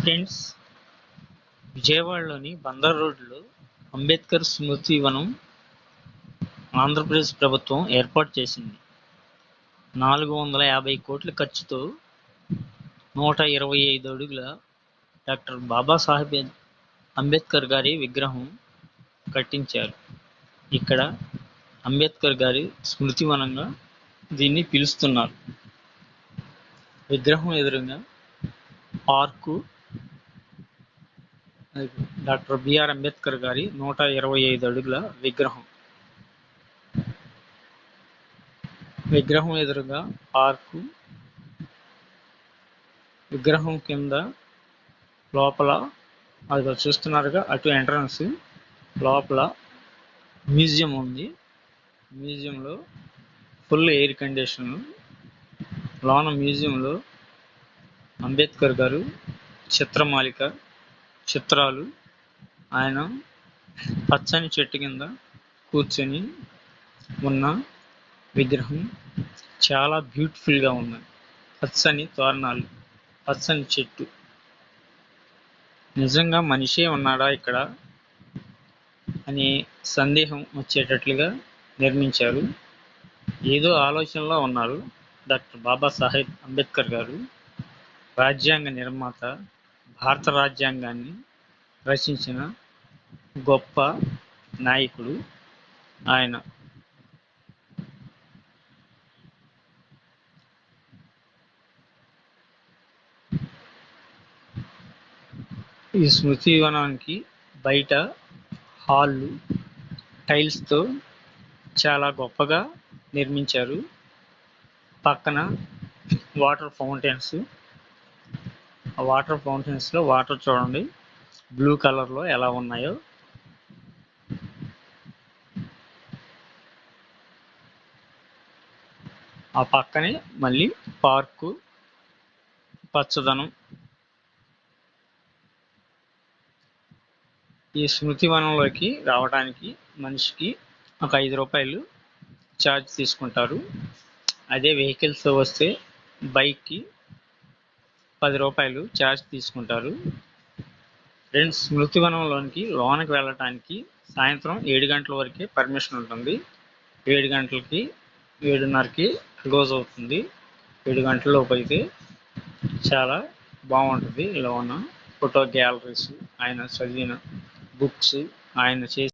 Friends, విజయవాడలోని బందర్ రోడ్లో అంబేద్కర్ స్మృతి వనం ఆంధ్రప్రదేశ్ ప్రభుత్వం ఏర్పాటు చేసింది. 450 కోట్ల ఖర్చుతో 125 అడుగుల డాక్టర్ బాబాసాహెబ్ అంబేద్కర్ గారి విగ్రహం కట్టించారు. ఇక్కడ అంబేద్కర్ గారి స్మృతి వనంగా దీన్ని పిలుస్తున్నారు. విగ్రహం ఎదురుగా పార్కు, డాక్టర్ బిఆర్ అంబేద్కర్ గారి 125 అడుగుల విగ్రహం ఎదురుగా పార్కు, విగ్రహం కింద లోపల అది చూస్తున్నారుగా, అటు ఎంట్రన్స్, లోపల మ్యూజియం ఉంది. మ్యూజియంలో ఫుల్ ఎయిర్ కండిషన్. లోన మ్యూజియంలో అంబేద్కర్ గారు చిత్రమాలిక చిత్రాలు, ఆయన పచ్చని చెట్టు కింద కూర్చొని ఉన్న విగ్రహం చాలా బ్యూటిఫుల్గా ఉంది. పచ్చని తోరణాలు, పచ్చని చెట్టు. నిజంగా మనిషే ఉన్నాడా ఇక్కడ అనే సందేహం వచ్చేటట్లుగా నిర్మించారు. ఏదో ఆలోచనలో ఉన్నారు డాక్టర్ బాబాసాహెబ్ అంబేద్కర్ గారు. రాజ్యాంగ నిర్మాత, భారత రాజ్యాంగాన్ని రచించిన గొప్ప నాయకుడు ఆయన. ఈ స్మృతి వనానికి బయట హాళ్ళు టైల్స్తో చాలా గొప్పగా నిర్మించారు. పక్కన వాటర్ ఫౌంటైన్స్. ఆ వాటర్ ఫౌంటైన్స్లో వాటర్ చూడండి బ్లూ కలర్లో ఎలా ఉన్నాయో. ఆ పక్కనే మళ్ళీ పార్కు, పచ్చదనం. ఈ స్మృతి వనంలోకి రావడానికి మనిషికి ఒక 5 రూపాయలు ఛార్జ్ తీసుకుంటారు. అదే వెహికల్స్ వస్తే బైక్కి 10 రూపాయలు ఛార్జ్ తీసుకుంటారు. ఫ్రెండ్స్, స్మృతి వనంలోనికి లోనకి వెళ్ళటానికి సాయంత్రం 7 గంటల వరకే పర్మిషన్ ఉంటుంది. 7 గంటలకి 7:30కి క్లోజ్ అవుతుంది. 7 గంటలలోపు అయితే చాలా బాగుంటుంది. లోన ఫోటో గ్యాలరీస్, ఆయన చదివిన బుక్స్, ఆయన చేసిన